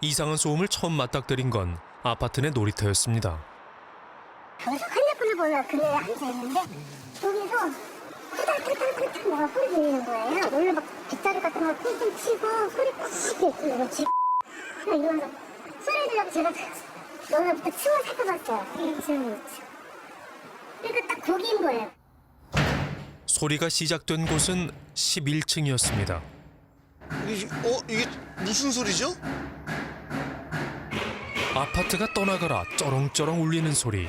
이상한 소음을 처음 맞닥뜨린 건 아파트 내 놀이터였습니다. 거기서 핸드폰을 보면 그네 앉아있는데 거기서 후닥후닥후닥 뭐가 소리 들리는 거예요. 원래 막 빗자루 같은 거 퉁퉁 치고 소리 푸시게 이거 쥐 이러면서 소리 들려서 제가 너네부터 춤을 살펴봤어요. 그러니까 딱 거기인 거예요. 소리가 시작된 곳은 11층이었습니다. 이게 무슨 소리죠? 아파트가 떠나가라 쩌렁쩌렁 울리는 소리.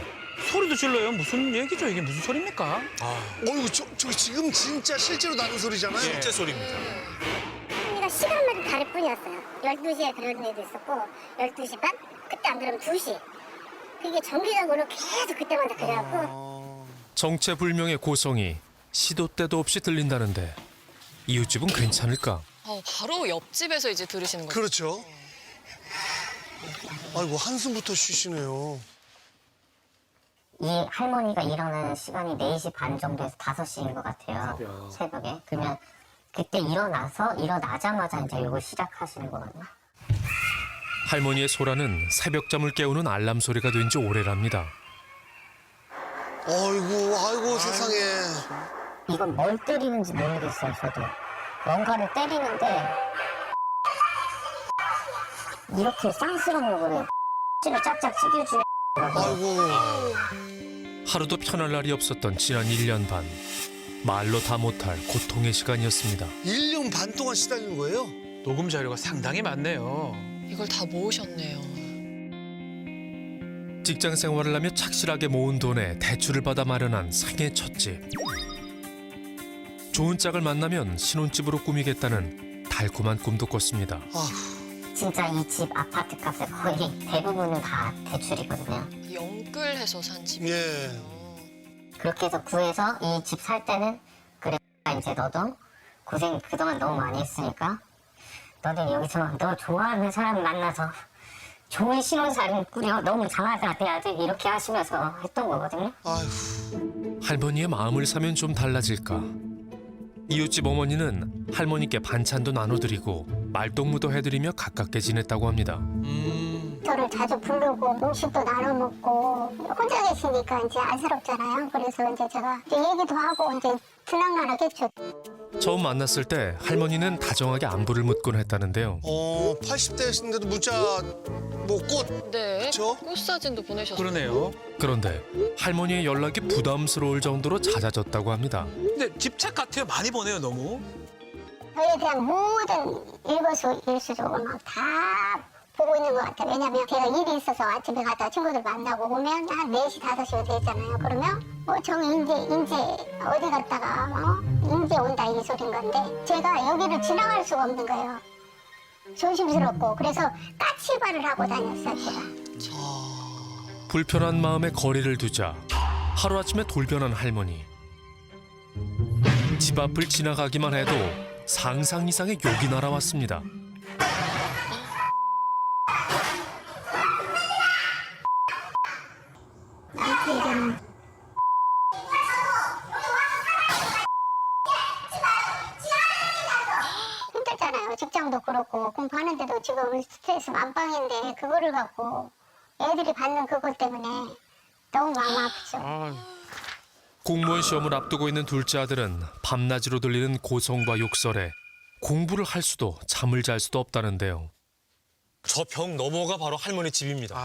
소리도 질러요. 무슨 얘기죠? 이게 무슨 소리입니까? 어이구, 저 지금 진짜 실제로 나는 소리잖아요. 진짜 소리입니다. 그러니까 시간마다 다를 뿐이었어요. 12시에 그런 애도 있었고 12시 반? 그때 안 그러면 2시. 그게 정기적으로 계속 그때마다 그래갖고 정체불명의 고성이 시도 때도 없이 들린다는데 이웃집은 괜찮을까? 바로 옆집에서 이제 들으시는 거죠? 그렇죠. 아이고, 한숨부터 쉬시네요. 이 할머니가 일어나는 시간이 4시 반 정도에서 5시인 것 같아요. 새벽에. 그러면 그때 일어나자마자 이제 이걸 시작하시는 거거든요. 할머니의 소라는 새벽잠을 깨우는 알람 소리가 된 지 오래랍니다. 아이고, 세상에. 이건 뭘 때리는지 모르겠어요, 저도. 뭔가를 때리는데 이렇게 쌍스러운 거를 를 짝짝 찢겨주고 아이고. 하루도 편할 날이 없었던 지난 1년 반. 말로 다 못할 고통의 시간이었습니다. 1년 반 동안 시달리는 거예요? 녹음 자료가 상당히 많네요. 이걸 다 모으셨네요. 직장 생활을 하며 착실하게 모은 돈에 대출을 받아 마련한 생애 첫 집. 좋은 짝을 만나면 신혼집으로 꾸미겠다는 달콤한 꿈도 꿨습니다. 진짜 이 집 아파트 값의 거의 대부분은 다 대출이거든요. 영끌해서 산 집이에요. 예. 그렇게 해서 구해서 이 집 살 때는 그래 이제 너도 고생 그동안 너무 많이 했으니까 너도 여기서 너 좋아하는 사람 만나서 좋은 신혼살림 꾸려 너무 장하가 돼야지 이렇게 하시면서 했던 거거든요. 아이고. 할머니의 마음을 사면 좀 달라질까? 이웃집 어머니는 할머니께 반찬도 나눠드리고 말동무도 해드리며 가깝게 지냈다고 합니다. 저를 자주 부르고 음식도 나눠 먹고 혼자 계시니까 이제 안쓰럽잖아요. 그래서 이제 제가 얘기도 하고 이제 들락날락했죠. 처음 만났을 때 할머니는 다정하게 안부를 묻곤 했다는데요. 80대신데도 문자, 꽃. 네. 그쵸? 꽃 사진도 보내셨어요. 그러네요. 그런데 할머니의 연락이 부담스러울 정도로 잦아졌다고 합니다. 근데 집착 같아요. 많이 보내요, 너무. 저에 대한 모든 일거수일투족을 막 다 보고 있는 것 같아요. 왜냐면 제가 일이 있어서 아침에 갔다가 친구들 만나고 오면 한 4시, 5시가 되잖아요. 그러면 인제 어디 갔다가 인제 온다 이 소린 건데 제가 여기를 지나갈 수가 없는 거예요. 조심스럽고 그래서 까치발을 하고 다녔어요, 제가. 불편한 마음에 거리를 두자 하루아침에 돌변한 할머니. 집 앞을 지나가기만 해도 상상 이상의 욕이 날아왔습니다. 나한테 얘기하면 힘들잖아요. 직장도 그렇고 공부하는데도 지금 스트레스 만빵인데 그거를 갖고 애들이 받는 그것 때문에 너무 마음 아프죠. 공무원 시험을 앞두고 있는 둘째 아들은 밤낮으로 들리는 고성과 욕설에 공부를 할 수도 잠을 잘 수도 없다는데요. 저 벽 너머가 바로 할머니 집입니다.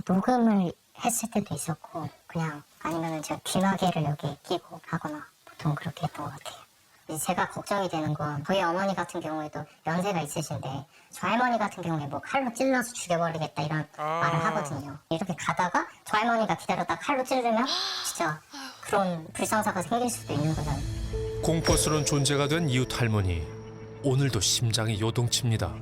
녹음을 했을 때도 있었고 그냥 아니면 제가 귀마개를 여기 끼고 하거나 보통 그렇게 했던 것 같아요. 이제 제가 걱정이 되는 건 저희 어머니 같은 경우에도 연세가 있으신데 저 할머니 같은 경우에 뭐 칼로 찔러서 죽여버리겠다 이런 말을 하거든요. 이렇게 가다가 저 할머니가 기다렸다 칼로 찌르면 진짜 그런 불상사가 생길 수도 있는 거잖아요. 공포스러운 존재가 된 이웃 할머니. 오늘도 심장이 요동칩니다.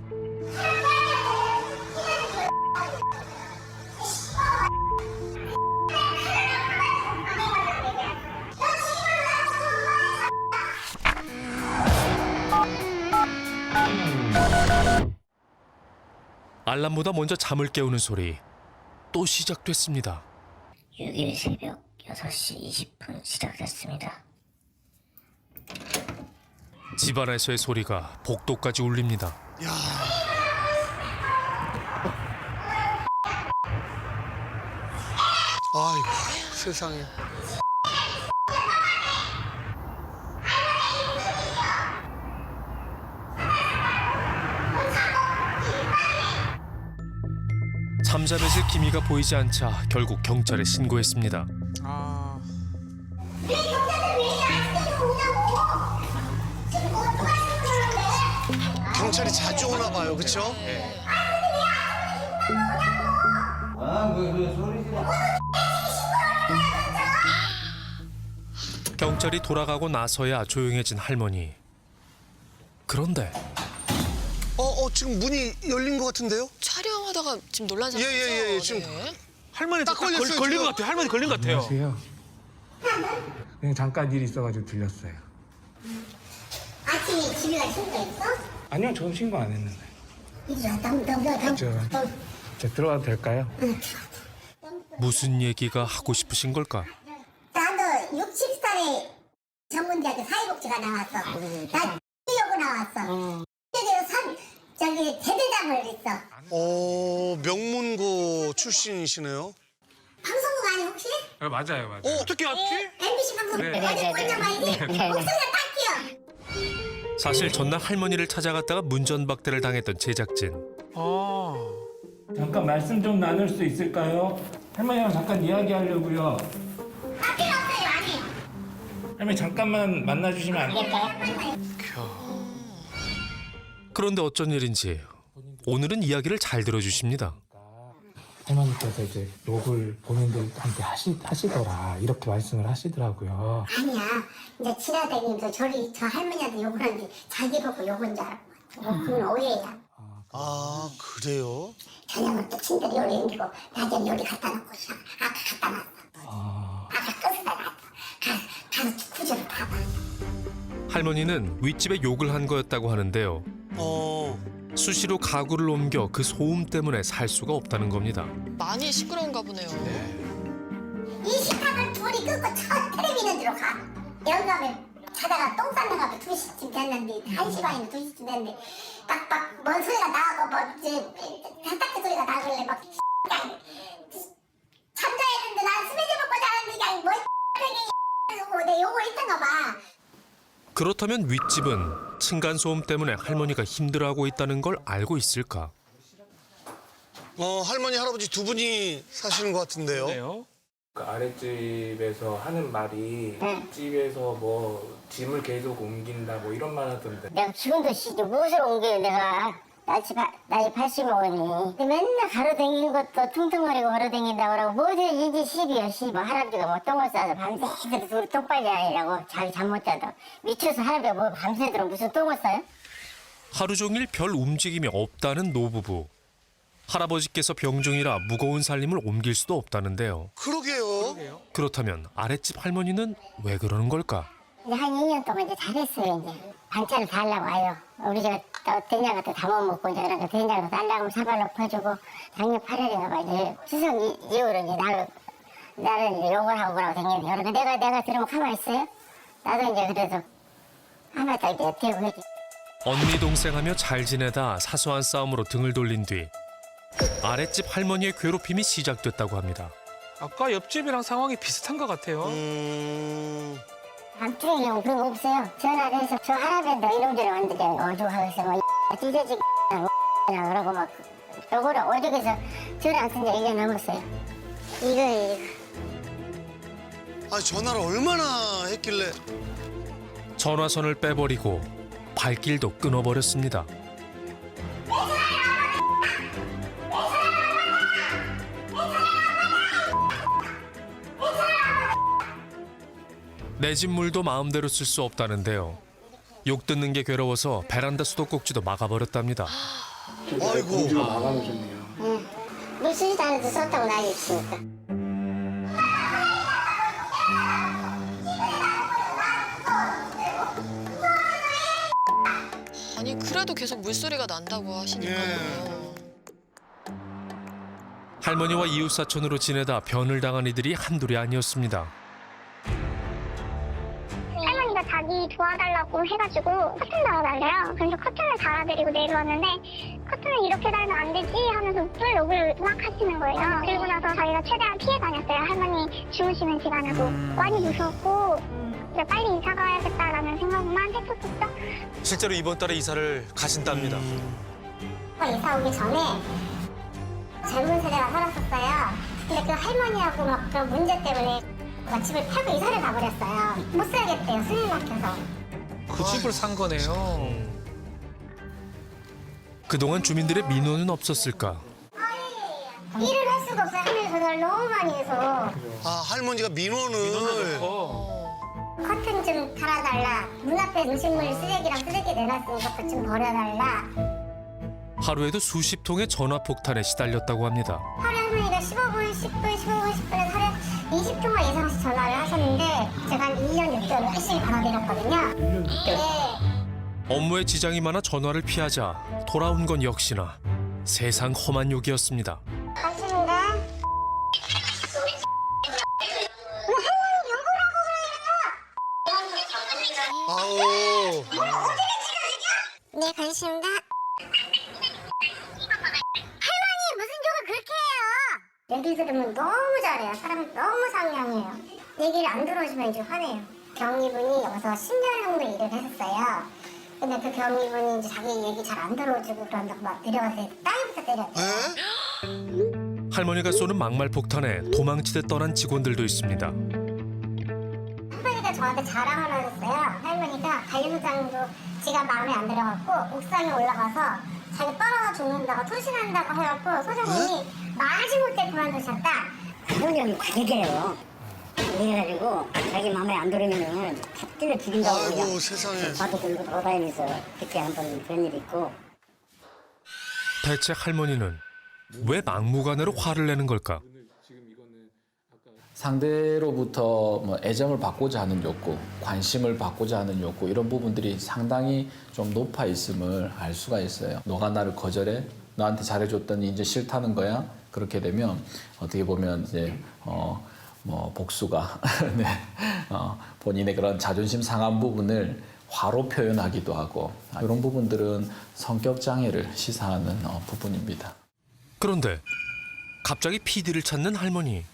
알람보다 먼저 잠을 깨우는 소리. 또 시작됐습니다. 6일 새벽 6시 20분 시작됐습니다. 집안에서의 소리가 복도까지 울립니다. 아이고 세상에. 잠잠해질 기미가 보이지 않자 결국 경찰에 신고했습니다. 아, 경찰이 자주 오나 봐요, 그렇죠? 경찰이 돌아가고 나서야 조용해진 할머니. 그런데 지금 문이 열린 것 같은데요? 촬영하다가 지금 놀란 상황이죠? 예, 지금. 네. 할머니 딱 걸렸어요, 걸린 지금. 것 같아요. 할머니 걸린 것 같아요. 안녕하세요. 그냥 잠깐 일 있어가지고 들렸어요. 아침에 집에 갈 신고 있어? 아니요, 저는 신고 안 했는데. 이리 와, 너. 저 들어가도 될까요? 무슨 얘기가 하고 싶으신 걸까? 나도 60살에 전문대학교 사회복지가 나왔어. 나 여고 나왔어. 저기 대대장을 했어. 명문고 출신이시네요. 방송국 아니 혹시? 맞아요. 어떻게 알았지? MBC 방송 네. 어디 꽂냐 봐야지. 목소리가 딱 끼어. 사실 전날 할머니를 찾아갔다가 문전박대를 당했던 제작진. 아, 잠깐 말씀 좀 나눌 수 있을까요? 할머니랑 잠깐 이야기하려고요. 필요 없어요, 아니. 할머니 잠깐만 만나주시면 안 될까요? 그런데 어쩐 일인지 오늘은 이야기를 잘 들어주십니다. 할머니께서 이제 욕을 본인들한테 하시더라 이렇게 말씀을 하시더라고요. 아니야. 이제 지나다니면서 저 할머니한테 욕을 하는데 자기 보고 욕은 줄 알고. 그건 오해야. 아 그래요? 저녁은 또 친들이 요리 옮기고 낮에는 요리 갖다 놓고 아까 갖다 놨어. 아까 끄스다 놨어. 가서 구조를 봐봐. 할머니는 윗집에 욕을 한 거였다고 하는데요. 수시로 가구를 옮겨 그 소음 때문에 살 수가 없다는 겁니다. 많이 시끄러운가 보네요. 이 식탁을 둘이 끄고 저 텔레비전 들어 가. 여기 가면 자다가 똥 싸는 가면 2시쯤 됐는데 1시 반이면 2시쯤 됐는데 빡빡 뭔 소리가 나고 뭐 이제 세탁기 소리가 나길래 막 잠자야 되는데 난 스매즈 먹고 자는데 그냥 뭐 하고 내 욕을 했던가 봐. 그렇다면 윗집은 층간소음 때문에 할머니가 힘들어하고 있다는 걸 알고 있을까? 할머니 할아버지 두 분이 사시는 것 같은데요. 네요. 그 아랫집에서 하는 말이 집에서 뭐 짐을 계속 옮긴다 뭐 이런 말 하던데. 내가 지금도 무엇을 옮겨요 내가. 나이 85이니 맨날 가로댕기는 것도 퉁퉁거리고 가로댕긴다고 그러고 뭐든 이제 시비야 시비. 할아버지가 뭐 똥을 싸서 밤새도록 둘이 똥빨리 아니라고 자기 잠 못 자도 미쳐서 할아버지가 뭐 밤새도록 무슨 똥을 싸요? 하루 종일 별 움직임이 없다는 노부부. 할아버지께서 병중이라 무거운 살림을 옮길 수도 없다는데요. 그러게요. 그렇다면 아랫집 할머니는 왜 그러는 걸까? 이제 한 2년 동안 이제 잘했어요 이제. 반찬을 달라고 와요. 우리 저 된장 같은 거 다 못 먹고 이제 그러니까 된장도 달라고 사발로 퍼주고 작년 8월인가 봐 이제 추석 이후로 이제 나를 이제 욕을 하고 그러고 댕기는데 그러니까 내가 들으면 가만히 있어요? 나도 이제 그래서 하마다 이제 대고 해지. 언니 동생하며 잘 지내다 사소한 싸움으로 등을 돌린 뒤 아랫집 할머니의 괴롭힘이 시작됐다고 합니다. 아까 옆집이랑 상황이 비슷한 것 같아요. 남쪽의 경우 그런 거 없어요. 전화를 해서 저 할아버지도 이놈들을 완전히 어죽하겠어 뭐 찢어지고 그러고 막 요거를 오죽해서 전화 안 쓴 지 1년 넘었어요. 이거 아 전화를 얼마나 했길래? 전화선을 빼버리고 발길도 끊어버렸습니다. 내 집 물도 마음대로 쓸 수 없다는데요. 욕 듣는 게 괴로워서 베란다 수도꼭지도 막아버렸답니다. 아이고. 막아놓으셨네요. 물 쓰지도 않아도 썼다고 난리 치니까. 아니 그래도 계속 물소리가 난다고 하시니까요. 할머니와 이웃사촌으로 지내다 변을 당한 이들이 한둘이 아니었습니다. 할머니가 자기 도와달라고 해가지고 커튼 달아달래요. 그래서 커튼을 달아드리고 내려왔는데 똑같으면 이렇게 달면 안 되지 하면서 또 욕을 막 하시는 거예요. 그리고 나서 저희가 최대한 피해 다녔어요. 할머니 주무시는 시간에도 많이 무서웠고 이제 빨리 이사 가야겠다라는 생각만 했었었죠. 실제로 이번 달에 이사를 가신답니다. 이사 오기 전에 젊은 세대가 살았었어요. 근데 그 할머니하고 막 그런 문제 때문에 집을 팔고 이사를 가버렸어요. 못 살겠대요. 숨이 막혀서. 그 집을 산 거네요. 그동안 주민들의 민원은 없었을까? 일을 할 수가 없어요. 할머니 전화를 너무 많이 해서. 아, 할머니가 민원을. 커튼 좀 달아달라. 문 앞에 음식물 쓰레기랑 쓰레기 내놨으니까 그것 좀 버려달라. 하루에도 수십 통의 전화 폭탄에 시달렸다고 합니다. 하루에 할머니가 15분, 10분, 15분, 10분에 하루에 20통만 예상시 전화를 하셨는데 제가 한 1년 6개월 열심히 받아드렸거든요. 네. 업무에 지장이 많아 전화를 피하자 돌아온 건 역시나 세상 험한 욕이었습니다. 가십니다. 아우. 네, 가십니다. 할머니 무슨 욕을 그렇게 해요? 얘기 들으면 너무 잘해요. 사람 너무 상냥해요. 얘기를 안 들어주면 이제 화내요. 경위분이 여기서 10년 정도 일을 했었어요. 근데 그 경위분이 이제 자기 얘기 잘 안 들어주고 그런다고 막 내려가서 땅에부터 때렸대요. 에? 할머니가 쏘는 막말 폭탄에 도망치듯 떠난 직원들도 있습니다. 할머니가 저한테 자랑을 하셨어요. 할머니가 관리소장도 지가 마음에 안 들어갖고 옥상에 올라가서 자기 떨어져 죽는다고 투신한다고 해갖고 소장님이 마지못해 그만두셨다. 그분이 과격해요. 그래가지고 자기 마음에 안 들으면은 다 찔러 죽인다고 그냥 아이고, 세상에. 바도 들고 돌아다니면서 그렇게 한번 그런 일이 있고. 대체 할머니는 왜 막무가내로 화를 내는 걸까? 상대로부터 뭐 애정을 받고자 하는 욕구, 관심을 받고자 하는 욕구 이런 부분들이 상당히 좀 높아 있음을 알 수가 있어요. 너가 나를 거절해? 너한테 잘해줬더니 이제 싫다는 거야? 그렇게 되면 어떻게 보면 이제 뭐 복수가 네. 본인의 그런 자존심 상한 부분을 화로 표현하기도 하고 이런 부분들은 성격 장애를 시사하는 부분입니다. 그런데 갑자기 PD를 찾는 할머니.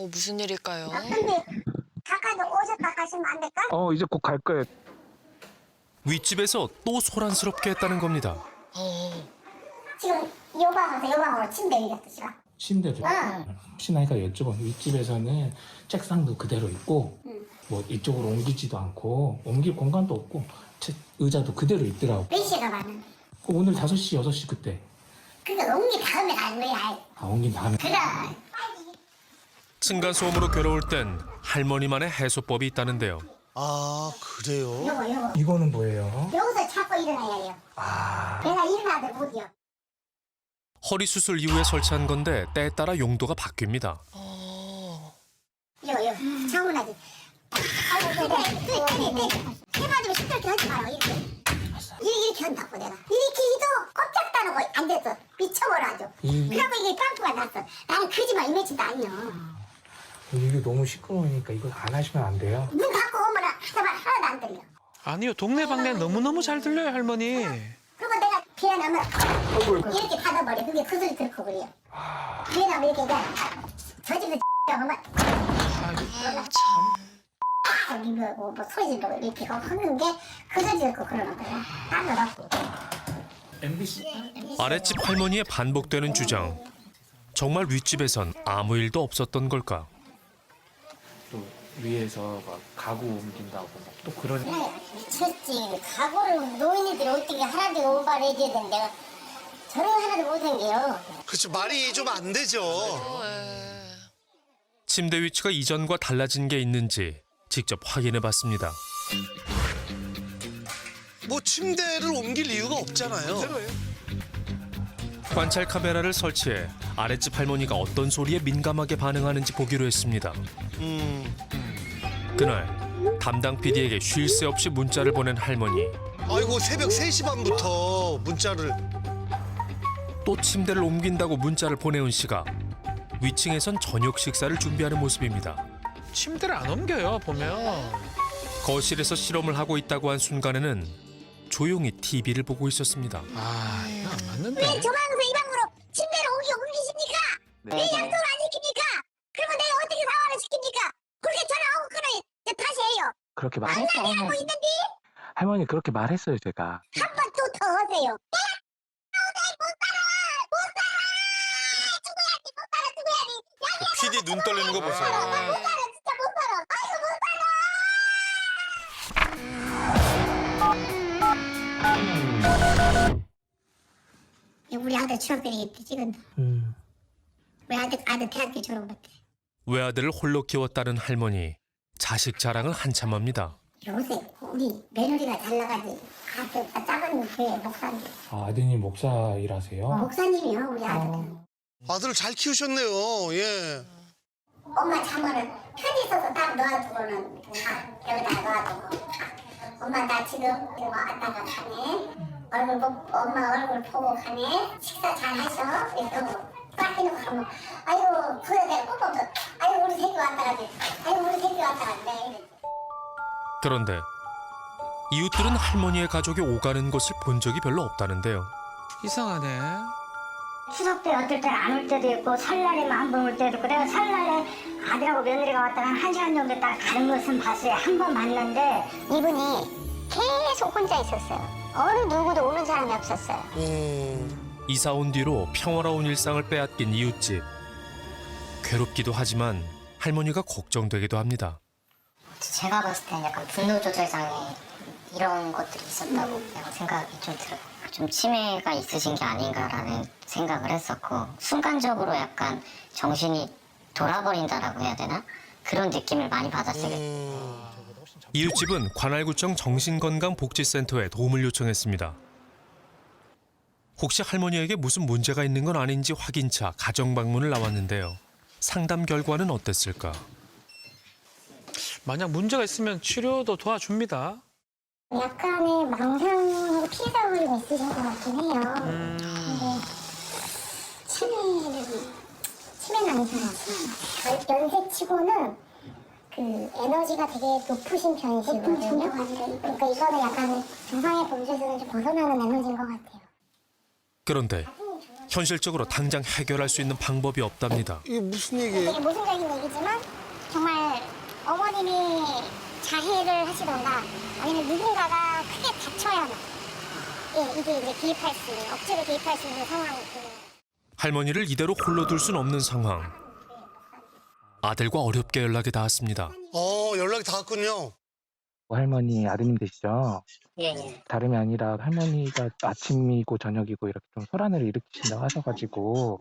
무슨 일일까요? 근데 가까이도 오셨다 가시면 안 될까? 이제 곧 갈 거예요. 윗집에서 또 소란스럽게 했다는 겁니다. 지금 요방으로 침대 위였다 지금. 침대도 혹시나 하니까 여쭤봐. 윗집에서는 책상도 그대로 있고 뭐 이쪽으로 옮기지도 않고 옮길 공간도 없고 의자도 그대로 있더라고. 몇 시가 많은? 오늘 5시, 6시 그때. 그러니까 옮긴 다음에 가는 거야. 옮긴 다음에. 그래. 층간소음으로 괴로울 땐 할머니만의 해소법이 있다는데요. 아, 그래요? 요거. 이거는 뭐예요? 여기서 자꾸 일어나야 해요. 내가 일어나도 못이요. 허리 수술 이후에 설치한 건데 때에 따라 용도가 바뀝니다. 요. 차분하지. 네. 해가지고 시끄럽게 하지 마라. 이렇게 한다고 내가. 이렇게 해도 꼼짝 따르고 안 됐어. 미쳐버려 아주. 그래갖고 이게 빵꾸가 났어. 나는 그 집안 이매진도 아니야. 이게 너무 시끄러우니까 이거 안 하시면 안 돼요. 눈 감고 오면 하나도 안 들려. 아니요, 동네방네 너무너무 잘 들려요, 할머니. 그리고 내가 비어나면 이렇게 닫아버려. 그게 그 소리 들고 그래요. 비어나면 이렇게 그냥 저 집에 하면 뭐 소리 지르고 이렇게 하는 게 그 소리 듣고 그러는 거야. 따로 아랫집 할머니의 반복되는 주장. 정말 윗집에선 아무 일도 없었던 걸까? 또 위에서 막 가구 옮긴다고 또 그런. 미쳤지. 가구를 노인네들이 어떻게 하나도 오바해줘야 되는데 내가 저런 거 하나도 못한 게요. 그렇죠. 말이 좀 안 되죠. 침대 위치가 이전과 달라진 게 있는지 직접 확인해 봤습니다. 뭐 침대를 옮길 이유가 없잖아요. 관찰 카메라를 설치해 아랫집 할머니가 어떤 소리에 민감하게 반응하는지 보기로 했습니다. 그날 담당 PD에게 쉴 새 없이 문자를 보낸 할머니. 아이고, 새벽 3시 반부터 문자를. 또 침대를 옮긴다고 문자를 보내온 씨가 위층에선 저녁 식사를 준비하는 모습입니다. 침대를 안 옮겨요, 보면. 거실에서 실험을 하고 있다고 한 순간에는 조용히 TV를 보고 있었습니다. 안 맞는데. 왜 저 방에서 이 방으로 침대를 옮기십니까? 왜 약속을 안 지킵니까? 그러면 내가 어떻게 상황을 시킵니까? 그렇게 전화하고 끊어 다시 해요. 그렇게 만나게 하고 있는데 할머니 그렇게 말했어요 제가. 한 번 또 더 하세요. PD 눈 떨리는 거 보세요. 진짜 못 살아. 아이고 못 살아. 우리 아들 취업비리 찍은다. 우리 아들 대학교 졸업했대. 외아들을 홀로 키웠다는 할머니. 자식 자랑을 한참 합니다. 요새 우리 며느리가 잘 나가지. 아들 작은 교회 목사님. 아드님 목사 일하세요? 목사님이요 우리 아들은. 아들을 잘 키우셨네요. 예. 엄마 자면은 편지 써서 딱 넣어두고는 여기다 넣어두고 엄마 나 지금 왔다가 가네 엄마 얼굴 보고 가네 식사 잘 하셔 이러고 딱 해놓고 가면 아이고 그래 내가 뽀뽀도 아이고 우리 새끼 왔다 가네 아이고 우리 새끼 왔다 가네. 그런데 이웃들은 할머니의 가족이 오가는 것을 본 적이 별로 없다는데요. 이상하네. 추석 때 어떨 땐 안 올 때도 있고 설날에만 한 번 올 때도 있고 내가 설날에 아들하고 며느리가 왔다가 한 1시간 정도 있다가 가는 것은 봤어요. 한 번 봤는데 이분이 계속 혼자 있었어요. 어느 누구도 오는 사람이 없었어요. 이사 온 뒤로 평화로운 일상을 빼앗긴 이웃집. 괴롭기도 하지만 할머니가 걱정되기도 합니다. 제가 봤을 땐 약간 분노 조절장애 이런 것들이 있었다고 약간 생각이 좀 들어요. 좀 치매가 있으신 게 아닌가라는 생각을 했었고 순간적으로 약간 정신이 돌아버린다라고 해야 되나? 그런 느낌을 많이 받았어요. 이웃집은 관할구청 정신건강복지센터에 도움을 요청했습니다. 혹시 할머니에게 무슨 문제가 있는 건 아닌지 확인차 가정 방문을 나왔는데요. 상담 결과는 어땠을까? 만약 문제가 있으면 치료도 도와줍니다. 약간의 망상하고 피해자 걸리고 있으신 것 같긴 해요. 근데 치매는 아니잖아요. 연세치고는 그 에너지가 되게 높으신 편이시거든요. 그러니까 이거는 약간 정상의 범주에서는 좀 벗어나는 에너지인 것 같아요. 그런데 현실적으로 당장 해결할 수 있는 방법이 없답니다. 이게 무슨 얘기예요? 되게 모순적인 얘기지만 정말 어머님이 자해를 하시던가 아니면 누군가가 크게 다쳐야만 이게 이제 개입할 수 있는 억지로 개입할 수 있는 상황이거든요. 할머니를 이대로 홀로 둘 순 없는 상황. 아들과 어렵게 연락이 닿았습니다. 연락이 닿았군요. 할머니 아드님 되시죠? 예. 다름이 아니라 할머니가 아침이고 저녁이고 이렇게 좀 소란을 일으키신다고 하셔가지고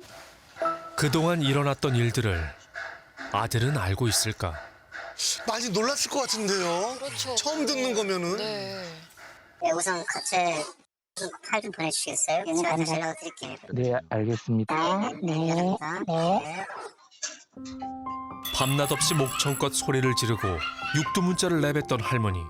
그동안 일어났던 일들을 아들은 알고 있을까? 많이 놀랐을 것 같은데요. 그렇죠. 처음 듣는 거면은. 네. 네, 우선 같이 팔 좀 보내주시겠어요? 제가 다시 연락드릴게요. 네 알겠습니다. 네. 밤낮 없이 목청껏 소리를 지르고 육두문자를 내뱉던 할머니.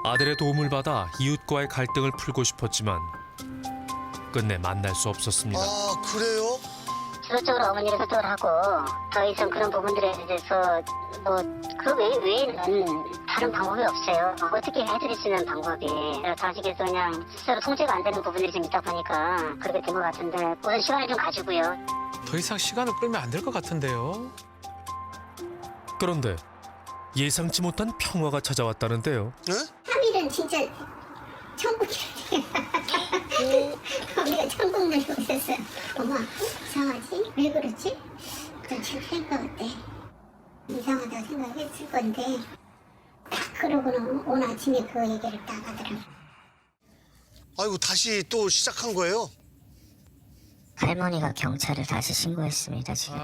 아들의 도움을 받아 이웃과의 갈등을 풀고 싶었지만 끝내 만날 수 없었습니다. 아, 그래요? 주도적으로 어머니를 소통을 하고 더 이상 그런 부분들에 대해서 그 외에는 다른 방법이 없어요. 어떻게 해드릴 수 있는 방법이 자식에서 그냥 스스로 통제가 안 되는 부분들이 좀 있다 보니까 그렇게 된 것 같은데 우선 시간을 좀 가지고요. 더 이상 시간을 끌면 안 될 것 같은데요. 그런데 예상치 못한 평화가 찾아왔다는데요. 네? 3일은 진짜 천국이었어요. 우리가 천국 누리고 있었어요. 엄마 이상하지? 왜 그러지? 좀 생각했대. 이상하다고 생각했을 건데 딱 그러고는 오늘 아침에 그 얘기를 딱 하더라고요. 아이고, 다시 또 시작한 거예요? 할머니가 경찰을 다시 신고했습니다, 지금.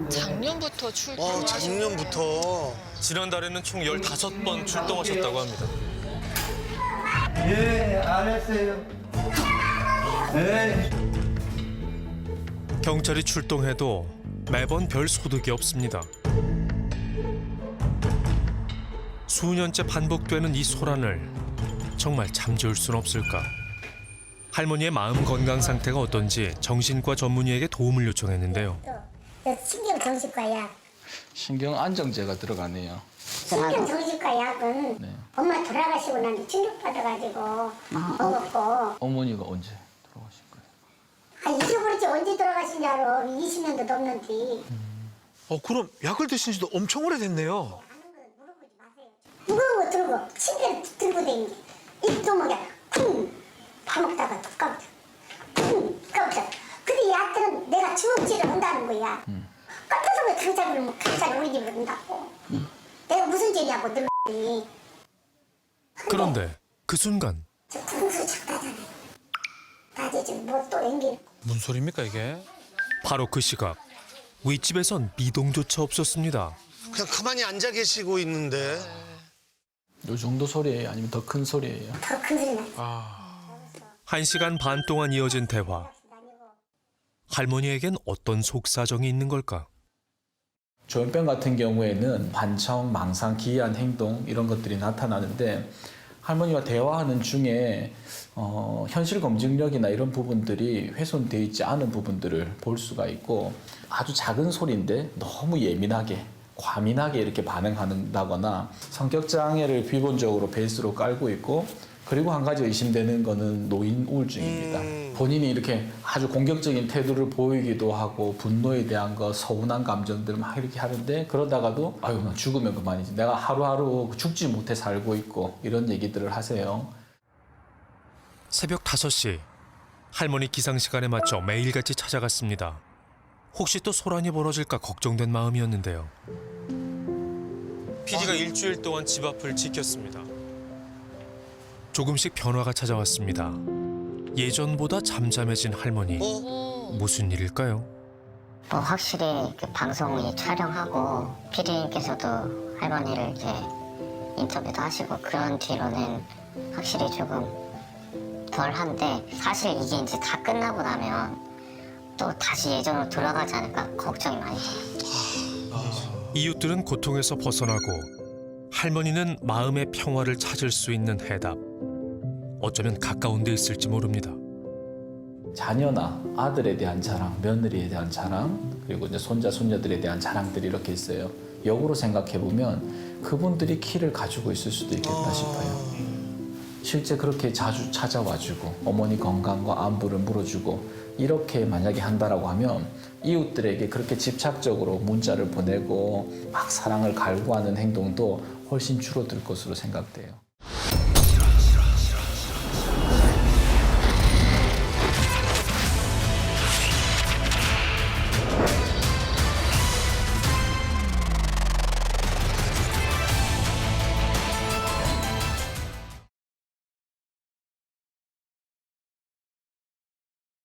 작년부터 출동. 작년부터. 지난달에는 총 15번 출동하셨다고 합니다. 예, 알았어요. 네. 경찰이 출동해도 매번 별 소득이 없습니다. 수년째 반복되는 이 소란을 정말 잠재울 순 없을까? 할머니의 마음 건강 상태가 어떤지 정신과 전문의에게 도움을 요청했는데요. 신경정신과 약. 신경 안정제가 들어가네요. 신경정신과 약은 네. 엄마 돌아가시고 난 뒤 충격받아가지고 먹었고. 어머니가 언제 돌아가신 거예요? 아, 잊어버렸지. 언제 돌아가신 줄 알아. 20년도 넘는지. 그럼 약을 드신 지도 엄청 오래됐네요. 무거운 거 들고 침대를 들고 다니는 입도목에 밥 먹다가 툭 까부자. 까부자. 근데 약들은 내가 주먹질을 한다는 거야. 깜짝서 왜 강자를 뭐 강자를 우리 집으로 온다고. 내가 무슨 죄냐고 늙니. 그런데 그 순간 저 궁수 작다잖아요. 나도 지금 뭐 또 연기를. 뭔 소리입니까 이게? 바로 그 시각 윗집에선 미동조차 없었습니다. 그냥 가만히 앉아 계시고 있는데. 요 정도 소리예요? 아니면 더 큰 소리예요? 더 큰 소리 나. 아, 1시간 반 동안 이어진 대화. 할머니에겐 어떤 속사정이 있는 걸까? 조현병 같은 경우에는 반청, 망상, 기이한 행동 이런 것들이 나타나는데 할머니와 대화하는 중에 현실 검증력이나 이런 부분들이 훼손되어 있지 않은 부분들을 볼 수가 있고 아주 작은 소리인데 너무 예민하게 과민하게 이렇게 반응한다거나 성격 장애를 기본적으로 베이스로 깔고 있고 그리고 한 가지 의심되는 거는 노인 우울증입니다. 본인이 이렇게 아주 공격적인 태도를 보이기도 하고 분노에 대한 거, 서운한 감정들 막 이렇게 하는데 그러다가도 아유 나 죽으면 그만이지. 내가 하루하루 죽지 못해 살고 있고 이런 얘기들을 하세요. 새벽 5시 할머니 기상 시간에 맞춰 매일같이 찾아갔습니다. 혹시 또 소란이 벌어질까 걱정된 마음이었는데요. PD가 일주일 동안 집 앞을 지켰습니다. 조금씩 변화가 찾아왔습니다. 예전보다 잠잠해진 할머니. 무슨 일일까요? 뭐 확실히 그 방송이 촬영하고 피디님께서도 할머니를 이렇게 인터뷰도 하시고 그런 뒤로는 확실히 조금 덜한데 사실 이게 이제 다 끝나고 나면 또 다시 예전으로 돌아가지 않을까 걱정이 많이 돼요. 이웃들은 고통에서 벗어나고 할머니는 마음의 평화를 찾을 수 있는 해답. 어쩌면 가까운 데 있을지 모릅니다. 자녀나 아들에 대한 자랑, 며느리에 대한 자랑, 그리고 이제 손자, 손녀들에 대한 자랑들이 이렇게 있어요. 역으로 생각해 보면 그분들이 키를 가지고 있을 수도 있겠다 싶어요. 실제 그렇게 자주 찾아와주고 어머니 건강과 안부를 물어주고 이렇게 만약에 한다라고 하면 이웃들에게 그렇게 집착적으로 문자를 보내고 막 사랑을 갈구하는 행동도 훨씬 줄어들 것으로 생각돼요.